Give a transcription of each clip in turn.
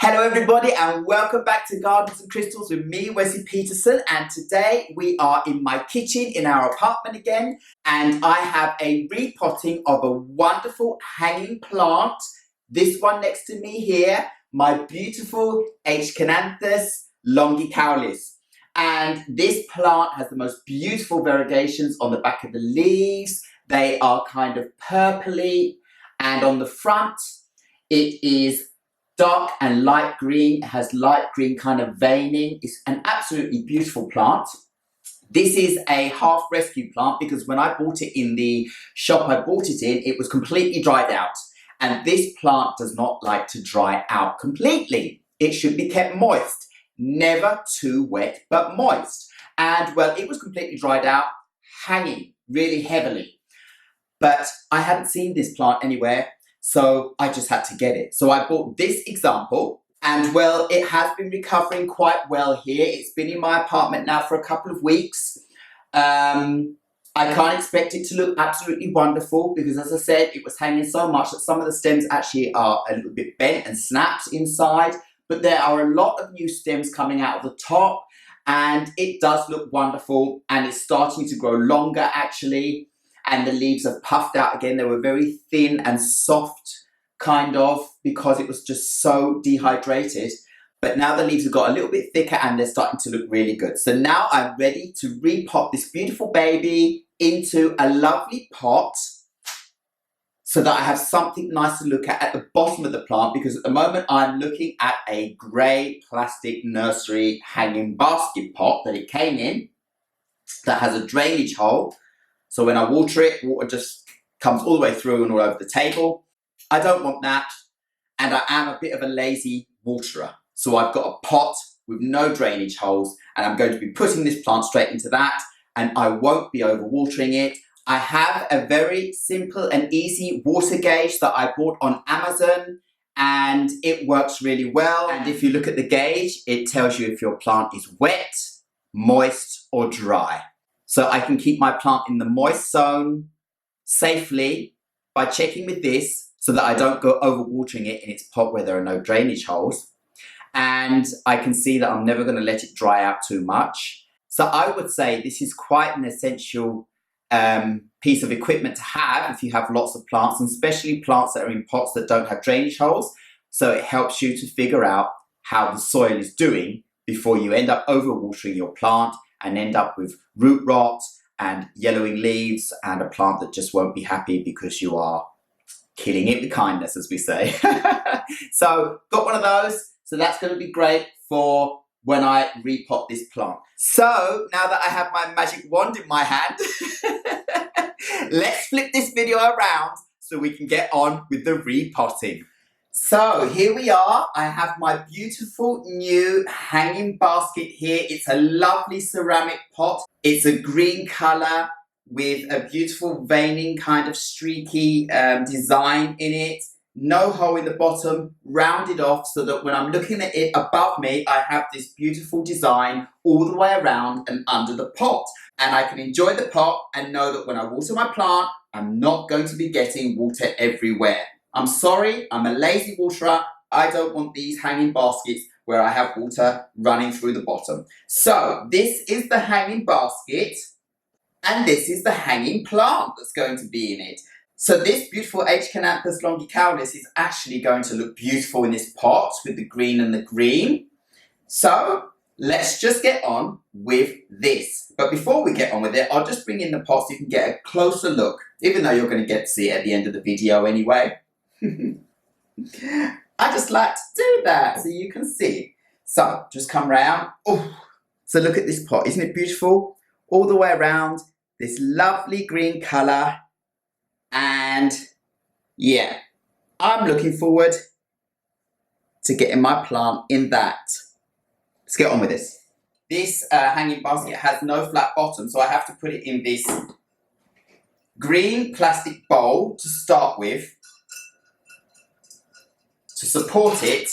Hello everybody and welcome back to Gardens and Crystals with me, Wesley Peterson, and today we are in my kitchen in our apartment again, and I have a repotting of a wonderful hanging plant. This one next to me here, my beautiful Aeschynanthus longicaulis. And this plant has the most beautiful variegations on the back of the leaves. They are kind of purpley, and on the front it is dark and light green. It has light green kind of veining. It's an absolutely beautiful plant. This is a half rescue plant because when I bought it in the shop I bought it in, it was completely dried out. And this plant does not like to dry out completely. It should be kept moist. Never too wet, but moist. And well, it was completely dried out, hanging really heavily. But I hadn't seen this plant anywhere, so I just had to get it. So I bought this example, and well, it has been recovering quite well here. It's been in my apartment now for a couple of weeks. I can't expect it to look absolutely wonderful because, as I said, it was hanging so much that some of the stems actually are a little bit bent and snapped inside. But there are a lot of new stems coming out of the top, and it does look wonderful, and it's starting to grow longer actually. And the leaves have puffed out again. They were very thin and soft, kind of, because it was just so dehydrated. But now the leaves have got a little bit thicker and they're starting to look really good. So now I'm ready to repot this beautiful baby into a lovely pot so that I have something nice to look at the bottom of the plant, because at the moment I'm looking at a grey plastic nursery hanging basket pot that it came in that has a drainage hole. So when I water it, water just comes all the way through and all over the table. I don't want that, and I am a bit of a lazy waterer. So I've got a pot with no drainage holes, and I'm going to be putting this plant straight into that, and I won't be overwatering it. I have a very simple and easy water gauge that I bought on Amazon, and it works really well. And if you look at the gauge, it tells you if your plant is wet, moist, or dry. So I can keep my plant in the moist zone safely by checking with this so that I don't go overwatering it in its pot where there are no drainage holes. And I can see that I'm never going to let it dry out too much. So I would say this is quite an essential piece of equipment to have if you have lots of plants, and especially plants that are in pots that don't have drainage holes. So it helps you to figure out how the soil is doing before you end up overwatering your plant and end up with root rot and yellowing leaves and a plant that just won't be happy because you are killing it with kindness, as we say. So got one of those, so that's going to be great for when I repot this plant. So now that I have my magic wand in my hand, let's flip this video around so we can get on with the repotting. So here we are. I have my beautiful new hanging basket here. It's a lovely ceramic pot. It's a green colour with a beautiful veining kind of streaky design in it. No hole in the bottom, rounded off so that when I'm looking at it above me, I have this beautiful design all the way around and under the pot. And I can enjoy the pot and know that when I water my plant, I'm not going to be getting water everywhere. I'm sorry, I'm a lazy waterer. I don't want these hanging baskets where I have water running through the bottom. So this is the hanging basket, and this is the hanging plant that's going to be in it. So this beautiful Aeschynanthus longicaulis is actually going to look beautiful in this pot with the green and the green. So let's just get on with this. But before we get on with it, I'll just bring in the pot so you can get a closer look, even though you're going to get to see it at the end of the video anyway. I just like to do that so you can see. So just come round. Oh, so look at this pot. Isn't it beautiful? All the way around, this lovely green colour. And yeah, I'm looking forward to getting my plant in that. Let's get on with this. This hanging basket has no flat bottom, so I have to put it in this green plastic bowl to start with, to support it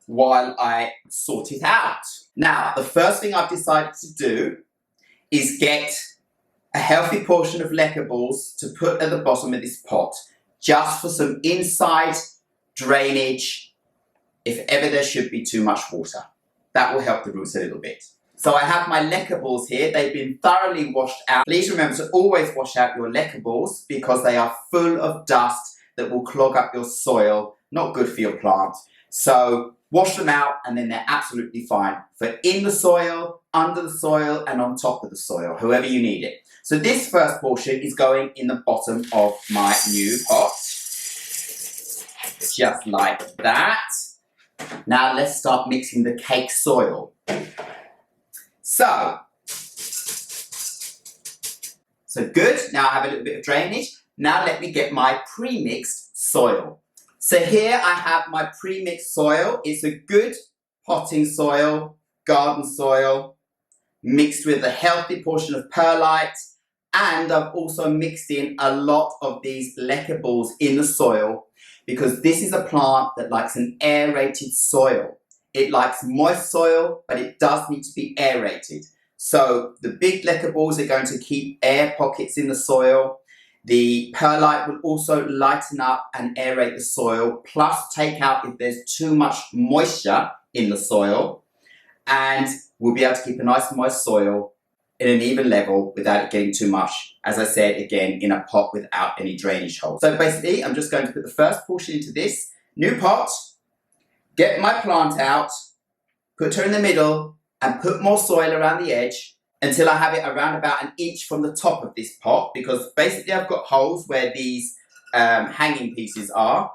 while I sort it out. Now, the first thing I've decided to do is get a healthy portion of lecker balls to put at the bottom of this pot, just for some inside drainage if ever there should be too much water. That will help the roots a little bit. So I have my leca balls here. They've been thoroughly washed out. Please remember to always wash out your leca balls because they are full of dust that will clog up your soil. Not good for your plant. So wash them out and then they're absolutely fine for in the soil, under the soil and on top of the soil, however you need it. So this first portion is going in the bottom of my new pot. Just like that. Now let's start mixing the cake soil. So good. Now I have a little bit of drainage. Now let me get my pre-mixed soil. So here I have my pre-mixed soil. It's a good potting soil, garden soil, mixed with a healthy portion of perlite. And I've also mixed in a lot of these leca balls in the soil because this is a plant that likes an aerated soil. It likes moist soil, but it does need to be aerated. So the big leca balls are going to keep air pockets in the soil. The perlite will also lighten up and aerate the soil, plus take out if there's too much moisture in the soil. And we'll be able to keep a nice moist soil in an even level without it getting too much, as I said, again, in a pot without any drainage holes. So basically, I'm just going to put the first portion into this new pot, get my plant out, put her in the middle, and put more soil around the edge until I have it around about an inch from the top of this pot, because basically I've got holes where these hanging pieces are.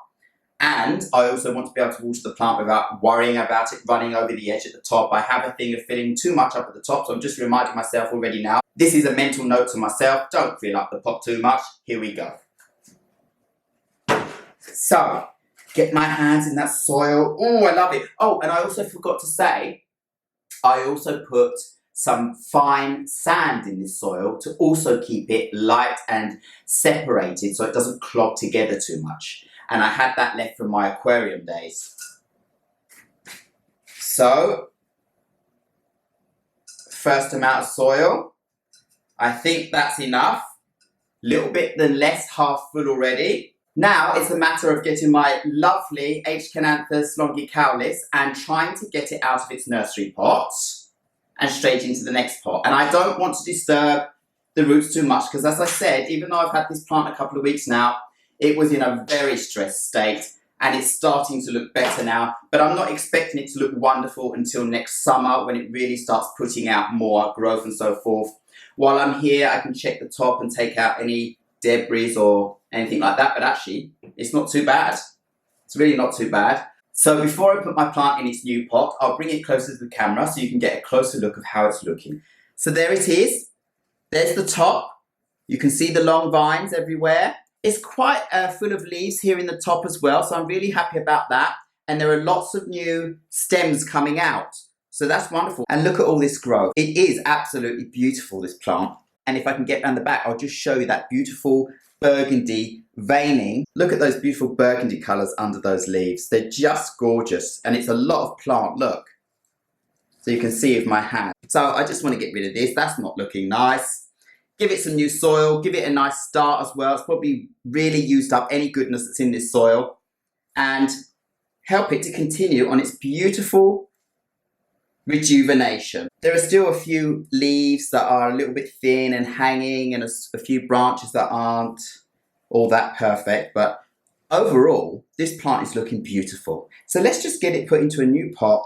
And I also want to be able to water the plant without worrying about it running over the edge at the top. I have a thing of filling too much up at the top, so I'm just reminding myself already now. This is a mental note to myself. Don't fill up the pot too much. Here we go. So, get my hands in that soil. Oh, I love it. Oh, and I also forgot to say, I also put some fine sand in this soil to also keep it light and separated so it doesn't clog together too much. And I had that left from my aquarium days. So, first amount of soil. I think that's enough. Little bit than less, half full already. Now it's a matter of getting my lovely Aeschynanthus longicaulis and trying to get it out of its nursery pot and straight into the next pot. And I don't want to disturb the roots too much because, as I said, even though I've had this plant a couple of weeks now, it was in a very stressed state and it's starting to look better now, but I'm not expecting it to look wonderful until next summer when it really starts putting out more growth and so forth. While I'm here, I can check the top and take out any debris or anything like that, but actually, it's not too bad. It's really not too bad. So before I put my plant in its new pot, I'll bring it closer to the camera so you can get a closer look of how it's looking. So there it is. There's the top. You can see the long vines everywhere. It's quite full of leaves here in the top as well, so I'm really happy about that. And there are lots of new stems coming out. So that's wonderful. And look at all this growth. It is absolutely beautiful, this plant. And if I can get down the back, I'll just show you that beautiful burgundy veining. Look at those beautiful burgundy colours under those leaves. They're just gorgeous. And it's a lot of plant, look. So you can see with my hand. So I just want to get rid of this. That's not looking nice. Give it some new soil, give it a nice start as well. It's probably really used up any goodness that's in this soil. And help it to continue on its beautiful rejuvenation. There are still a few leaves that are a little bit thin and hanging and a few branches that aren't all that perfect. But overall, this plant is looking beautiful. So let's just get it put into a new pot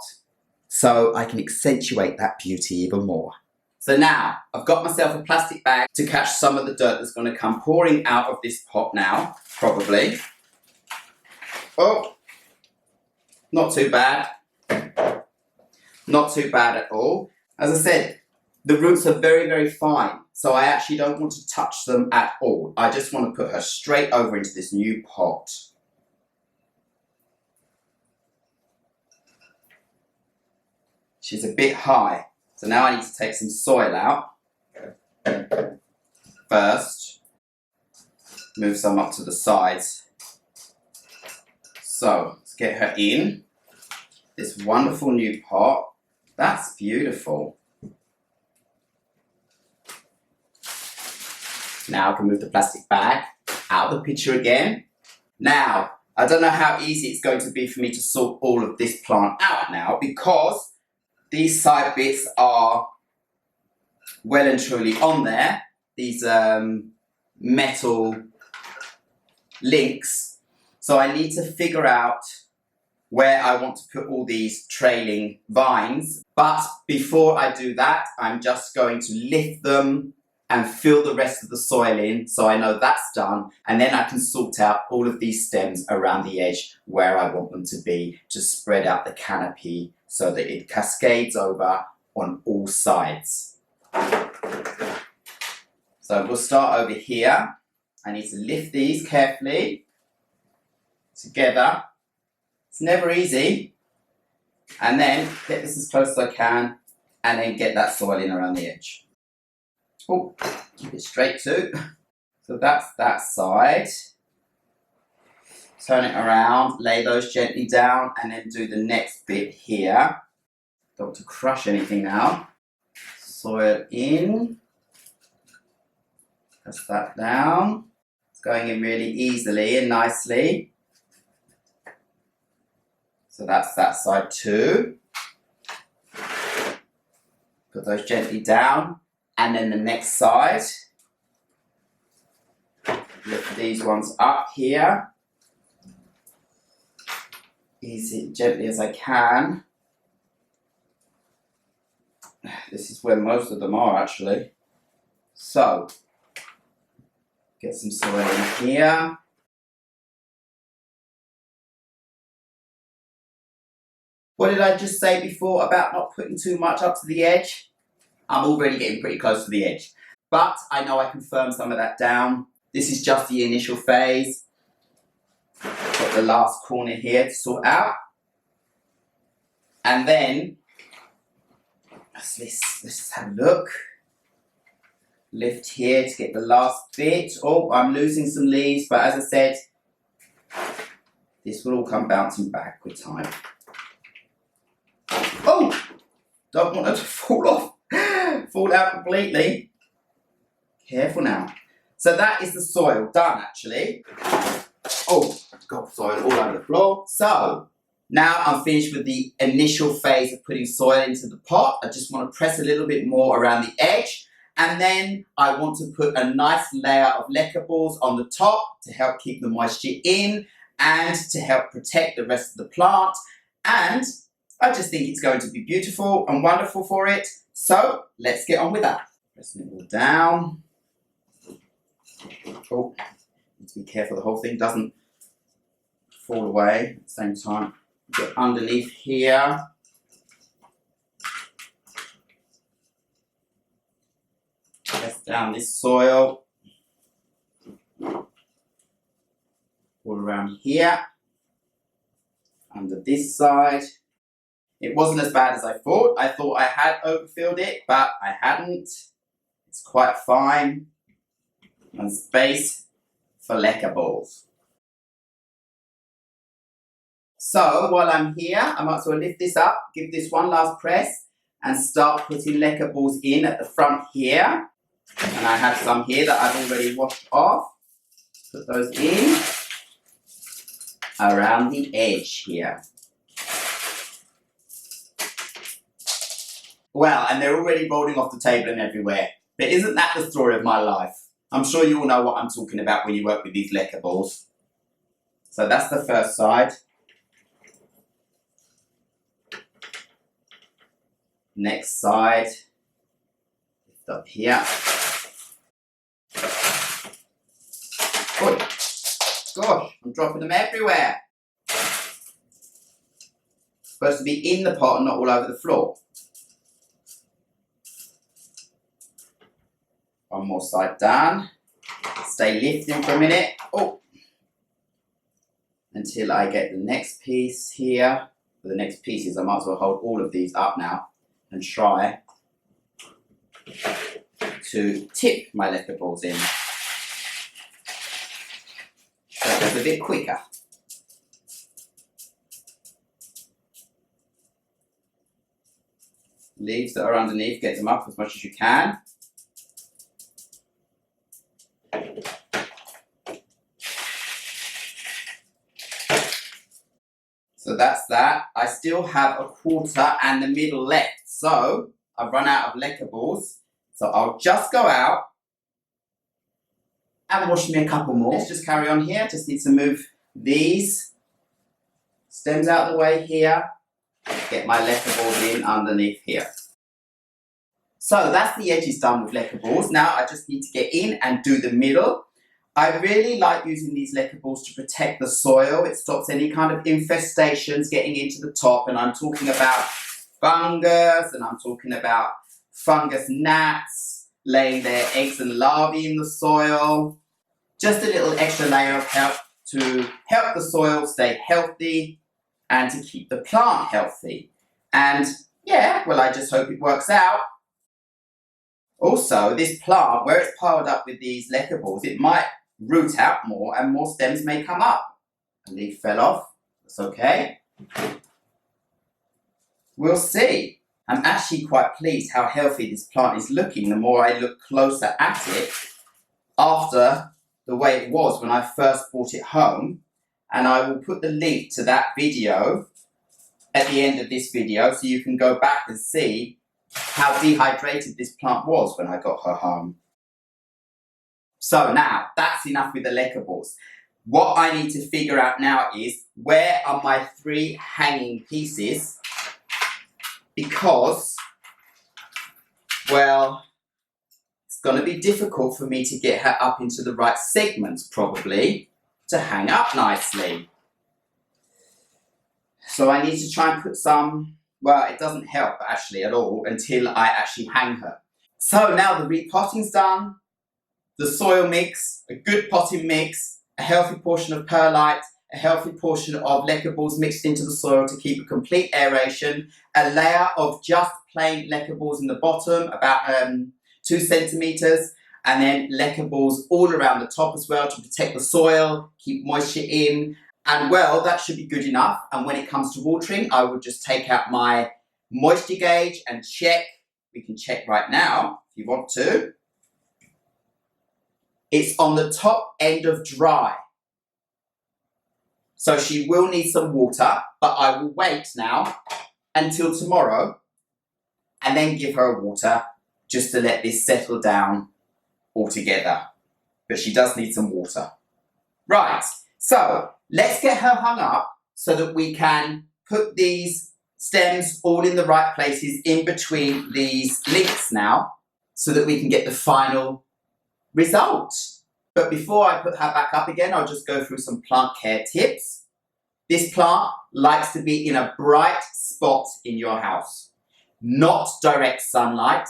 so I can accentuate that beauty even more. So now, I've got myself a plastic bag to catch some of the dirt that's going to come pouring out of this pot now, probably. Oh, not too bad. Not too bad at all. As I said, the roots are very, very fine, so I actually don't want to touch them at all. I just want to put her straight over into this new pot. She's a bit high. So now I need to take some soil out first, move some up to the sides. So let's get her in this wonderful new pot. That's beautiful. Now I can move the plastic bag out of the picture again. Now I don't know how easy it's going to be for me to sort all of this plant out now, because these side bits are well and truly on there. These metal links. So I need to figure out where I want to put all these trailing vines. But before I do that, I'm just going to lift them and fill the rest of the soil in, so I know that's done, and then I can sort out all of these stems around the edge where I want them to be, to spread out the canopy so that it cascades over on all sides. So we'll start over here. I need to lift these carefully together. It's never easy. And then get this as close as I can, and then get that soil in around the edge. Oh, keep it straight too. So that's that side. Turn it around, lay those gently down, and then do the next bit here. Don't want to crush anything now. Soil in. Press that down. It's going in really easily and nicely. So that's that side too. Put those gently down. And then the next side, lift these ones up here, easy, gently as I can. This is where most of them are actually. So, get some soil in here. What did I just say before about not putting too much up to the edge? I'm already getting pretty close to the edge, but I know I can firm some of that down. This is just the initial phase. Got the last corner here to sort out. And then, let's just have a look. Lift here to get the last bit. Oh, I'm losing some leaves, but as I said, this will all come bouncing back with time. Oh, don't want it to fall off. Fall out completely. Careful now. So that is the soil done actually. Oh, got soil all over the floor. So now I'm finished with the initial phase of putting soil into the pot. I just want to press a little bit more around the edge, and then I want to put a nice layer of leca balls on the top to help keep the moisture in and to help protect the rest of the plant. And I just think it's going to be beautiful and wonderful for it. So let's get on with that. Pressing it all down. Oh, need to be careful the whole thing doesn't fall away at the same time. Get underneath here. Press down this soil. All around here. Under this side. It wasn't as bad as I thought. I thought I had overfilled it, but I hadn't. It's quite fine. And space for leca balls. So while I'm here, I might as well lift this up, give this one last press, and start putting leca balls in at the front here. And I have some here that I've already washed off. Put those in around the edge here. Well, and they're already rolling off the table and everywhere. But isn't that the story of my life? I'm sure you all know what I'm talking about when you work with these leca balls. So that's the first side. Next side. Lift up here. Good. Gosh, I'm dropping them everywhere. Supposed to be in the pot and not all over the floor. One more side down. Stay lifting for a minute. Oh. Until I get the next piece here. For the next pieces, I might as well hold all of these up now and try to tip my leca balls in. So it goes a bit quicker. Leaves that are underneath, get them up as much as you can. So that's that. I still have a quarter and the middle left. So I've run out of lecker balls. So I'll just go out and wash me a couple more. Let's just carry on here. Just need to move these stems out of the way here. Get my lecker balls in underneath here. So that's the edges done with lecker balls. Now I just need to get in and do the middle. I really like using these lecker balls to protect the soil. It stops any kind of infestations getting into the top, and I'm talking about fungus, and I'm talking about fungus gnats laying their eggs and larvae in the soil. Just a little extra layer of help to help the soil stay healthy and to keep the plant healthy. And yeah, well, I just hope it works out. Also, this plant, where it's piled up with these lecker balls, it might root out more and more stems may come up. A leaf fell off. That's okay. We'll see. I'm actually quite pleased how healthy this plant is looking the more I look closer at it after the way it was when I first brought it home. And I will put the link to that video at the end of this video so you can go back and see how dehydrated this plant was when I got her home. So now, that's enough with the lecker balls. What I need to figure out now is, where are my 3 hanging pieces? Because, well, it's going to be difficult for me to get her up into the right segments, probably, to hang up nicely. So I need to try and put some, well, it doesn't help actually at all until I actually hang her. So now the repotting's done. The soil mix, a good potting mix, a healthy portion of perlite, a healthy portion of lecker balls mixed into the soil to keep a complete aeration, a layer of just plain lecker balls in the bottom, about 2 centimetres, and then lecker balls all around the top as well to protect the soil, keep moisture in, and well, that should be good enough. And when it comes to watering, I will just take out my moisture gauge and check. We can check right now if you want to. It's on the top end of dry. So she will need some water, but I will wait now until tomorrow and then give her water just to let this settle down altogether. But she does need some water. Right, so let's get her hung up so that we can put these stems all in the right places in between these links now so that we can get the final result. But before I put her back up again, I'll just go through some plant care tips. This plant likes to be in a bright spot in your house. Not direct sunlight,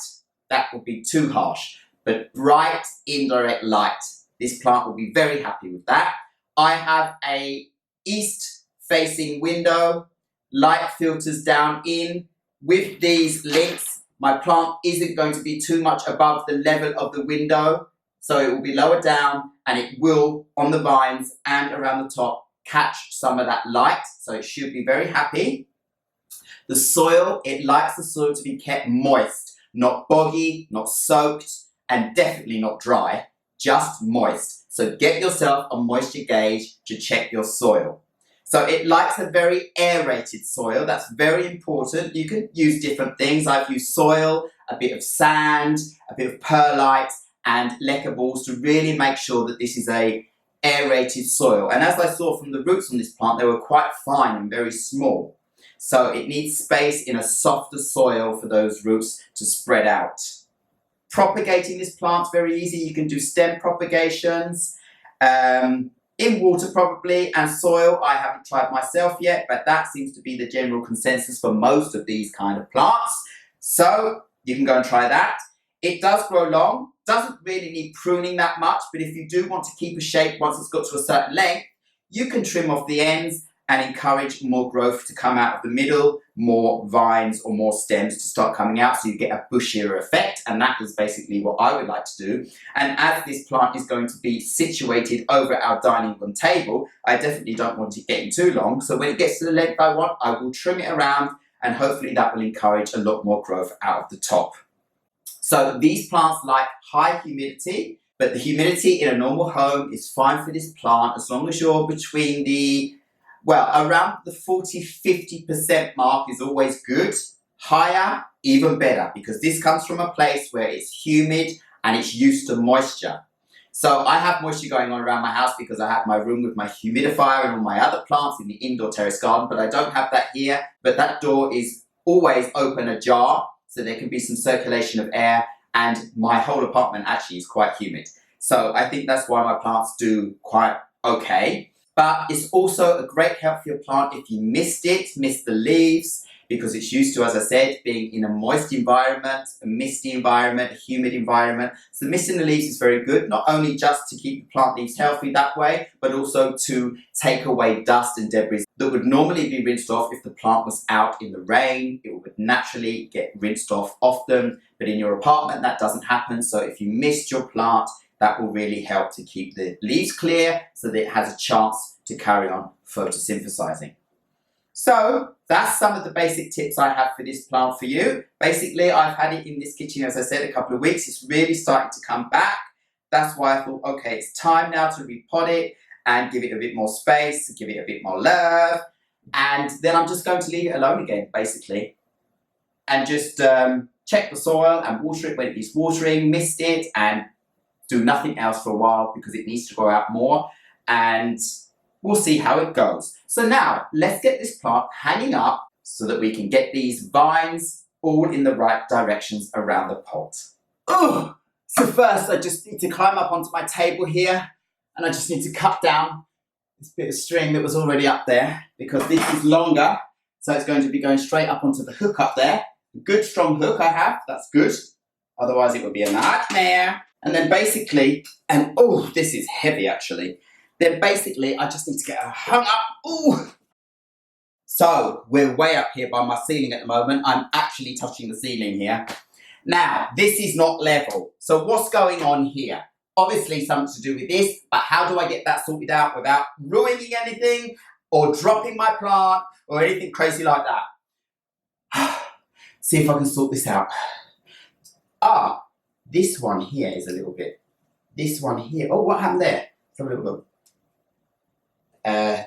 that would be too harsh, but bright indirect light. This plant will be very happy with that. I have a east facing window, light filters down in. With these links, my plant isn't going to be too much above the level of the window, so it will be lower down and it will, on the vines and around the top, catch some of that light, so it should be very happy. The soil, it likes the soil to be kept moist, not boggy, not soaked, and definitely not dry, just moist. So get yourself a moisture gauge to check your soil. So it likes a very aerated soil. That's very important. You can use different things. I've used soil, a bit of sand, a bit of perlite, and lecker balls to really make sure that this is a aerated soil. And as I saw from the roots on this plant, they were quite fine and very small. So it needs space in a softer soil for those roots to spread out. Propagating this plant is very easy. You can do stem propagations. In water probably, and soil. I haven't tried myself yet, but that seems to be the general consensus for most of these kind of plants. So you can go and try that. It does grow long, doesn't really need pruning that much, but if you do want to keep a shape once it's got to a certain length, you can trim off the ends and encourage more growth to come out of the middle, more vines or more stems to start coming out, so you get a bushier effect, and that is basically what I would like to do. And as this plant is going to be situated over our dining room table, I definitely don't want it getting too long, so when it gets to the length I want, I will trim it around, and hopefully that will encourage a lot more growth out of the top. So these plants like high humidity, but the humidity in a normal home is fine for this plant as long as you're between the Well, around the 40–50% mark is always good. Higher, even better, because this comes from a place where it's humid and it's used to moisture. So I have moisture going on around my house because I have my room with my humidifier and all my other plants in the indoor terrace garden, but I don't have that here. But that door is always open ajar, so there can be some circulation of air, and my whole apartment actually is quite humid. So I think that's why my plants do quite okay. But it's also a great help for your plant if you missed the leaves, because it's used to, as I said, being in a moist environment, a misty environment, a humid environment. So missing the leaves is very good, not only just to keep the plant leaves healthy that way, but also to take away dust and debris that would normally be rinsed off if the plant was out in the rain. It would naturally get rinsed off often, but in your apartment that doesn't happen. So if you missed your plant, that will really help to keep the leaves clear so that it has a chance to carry on photosynthesizing. So that's some of the basic tips I have for this plant for you. Basically, I've had it in this kitchen, as I said, a couple of weeks. It's really starting to come back. That's why I thought, okay, it's time now to repot it and give it a bit more space, give it a bit more love. And then I'm just going to leave it alone again, basically. And just check the soil and water it when it needs watering, mist it, and do nothing else for a while because it needs to grow out more. And we'll see how it goes. So now, let's get this plant hanging up so that we can get these vines all in the right directions around the pot. Oh, so first I just need to climb up onto my table here, and I just need to cut down this bit of string that was already up there because this is longer, so it's going to be going straight up onto the hook up there. A good strong hook I have, that's good. Otherwise it would be a nightmare. And then basically, and oh, this is heavy actually. Then basically, I just need to get her hung up. Ooh! So, we're way up here by my ceiling at the moment. I'm actually touching the ceiling here. Now, this is not level. So what's going on here? Obviously something to do with this, but how do I get that sorted out without ruining anything or dropping my plant or anything crazy like that? See if I can sort this out. Ah, this one here is a little bit. This one here. Oh, what happened there? Let's have a little look.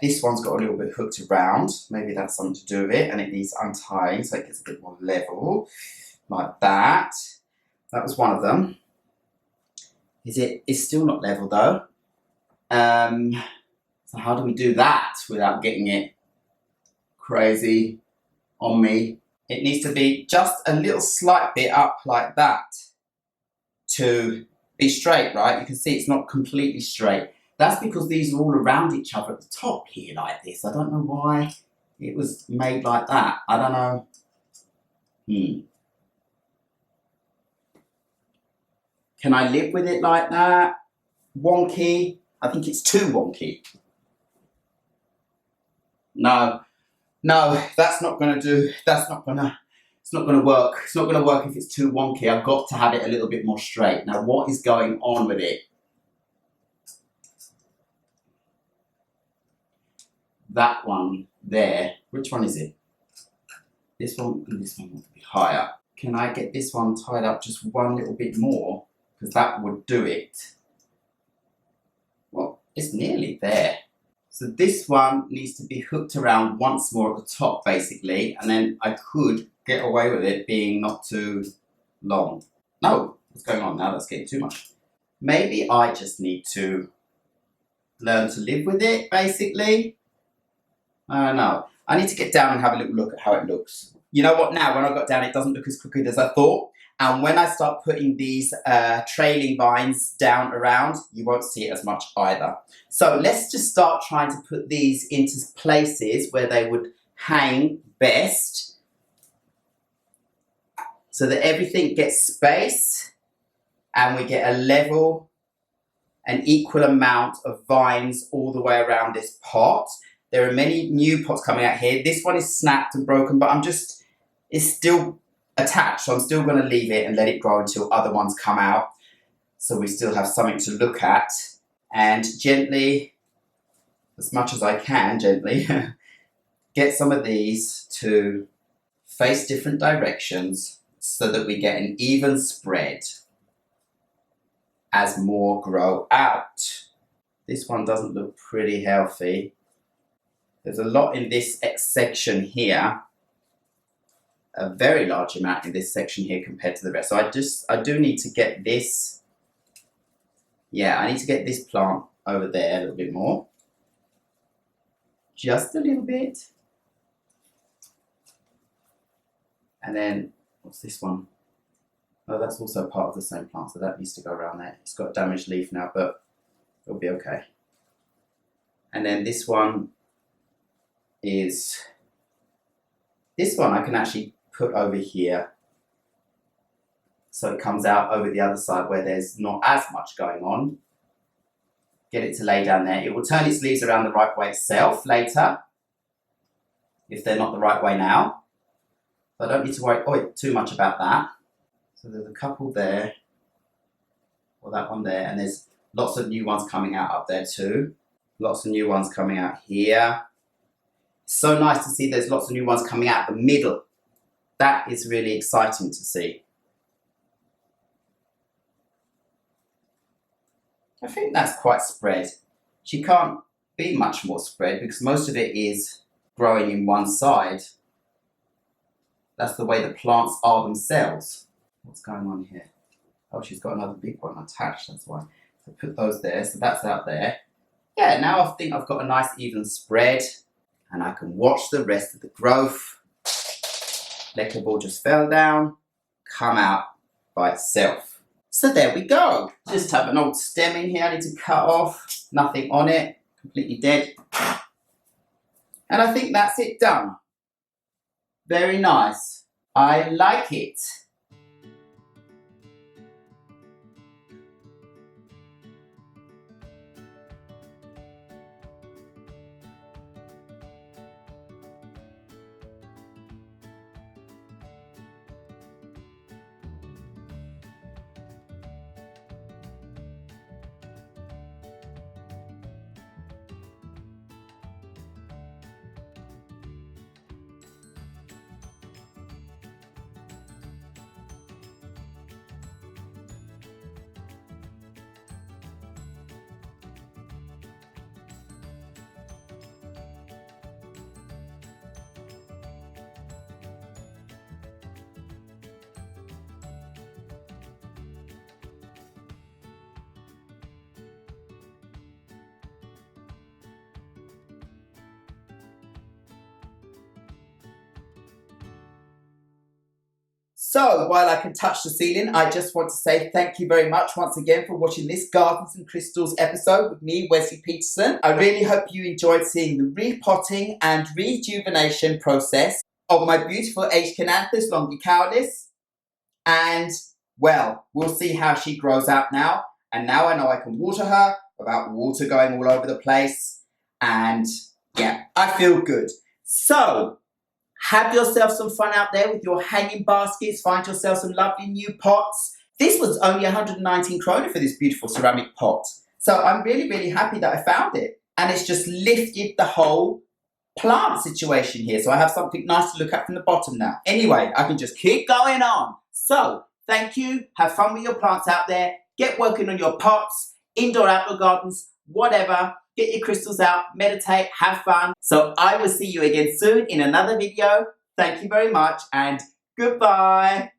This one's got a little bit hooked around. Maybe that's something to do with it, and it needs untying so it gets a bit more level, like that. That was one of them. It's still not level though. So how do we do that without getting it crazy on me? It needs to be just a little slight bit up like that to be straight, right? You can see it's not completely straight. That's because these are all around each other at the top here like this. I don't know why it was made like that. I don't know. Can I live with it like that? Wonky? I think it's too wonky. No, that's not gonna do. It's not gonna work. It's not gonna work if it's too wonky. I've got to have it a little bit more straight. Now, what is going on with it? That one there, which one is it? This one and this one want to be higher. Can I get this one tied up just one little bit more? Because that would do it. Well, it's nearly there. So this one needs to be hooked around once more at the top, basically, and then I could get away with it being not too long. No, what's going on now? That's getting too much. Maybe I just need to learn to live with it, basically. I don't know. I need to get down and have a little look at how it looks. You know what, now when I got down it doesn't look as crooked as I thought, and when I start putting these trailing vines down around, you won't see it as much either. So let's just start trying to put these into places where they would hang best so that everything gets space and we get a level and equal amount of vines all the way around this pot. There are many new pots coming out here. This one is snapped and broken, but it's still attached, so I'm still going to leave it and let it grow until other ones come out. So we still have something to look at. And gently, as much as I can, gently, get some of these to face different directions so that we get an even spread as more grow out. This one doesn't look pretty healthy. There's a lot in this section here. A very large amount in this section here compared to the rest. So I do need to get this. Yeah, I need to get this plant over there a little bit more. Just a little bit. And then, what's this one? Oh, that's also part of the same plant, so that needs to go around there. It's got a damaged leaf now, but it'll be okay. And then this one is, this one I can actually put over here. So it comes out over the other side where there's not as much going on. Get it to lay down there. It will turn its leaves around the right way itself later, if they're not the right way now. So I don't need to worry too much about that. So there's a couple there, or that one there, and there's lots of new ones coming out up there too. Lots of new ones coming out here. It's so nice to see there's lots of new ones coming out the middle. That is really exciting to see. I think that's quite spread. She can't be much more spread because most of it is growing in one side. That's the way the plants are themselves. What's going on here? Oh, she's got another big one attached, that's why. So put those there, so that's out there. Yeah, now I think I've got a nice even spread and I can watch the rest of the growth. Lecker ball just fell down, come out by itself. So there we go. Just have an old stem in here I need to cut off. Nothing on it, completely dead. And I think that's it done. Very nice. I like it. So, while I can touch the ceiling, I just want to say thank you very much once again for watching this Gardens and Crystals episode with me, Wesley Peterson. I really hope you enjoyed seeing the repotting and rejuvenation process of my beautiful Aeschynanthus longicaulis. And, well, we'll see how she grows out now. And now I know I can water her without water going all over the place. And, yeah, I feel good. So, have yourself some fun out there with your hanging baskets. Find yourself some lovely new pots. This was only 119 kroner for this beautiful ceramic pot. So I'm really, really happy that I found it. And it's just lifted the whole plant situation here. So I have something nice to look at from the bottom now. Anyway, I can just keep going on. So thank you. Have fun with your plants out there. Get working on your pots, indoor, outdoor gardens, whatever. Get your crystals out, meditate, have fun. So I will see you again soon in another video. Thank you very much and goodbye.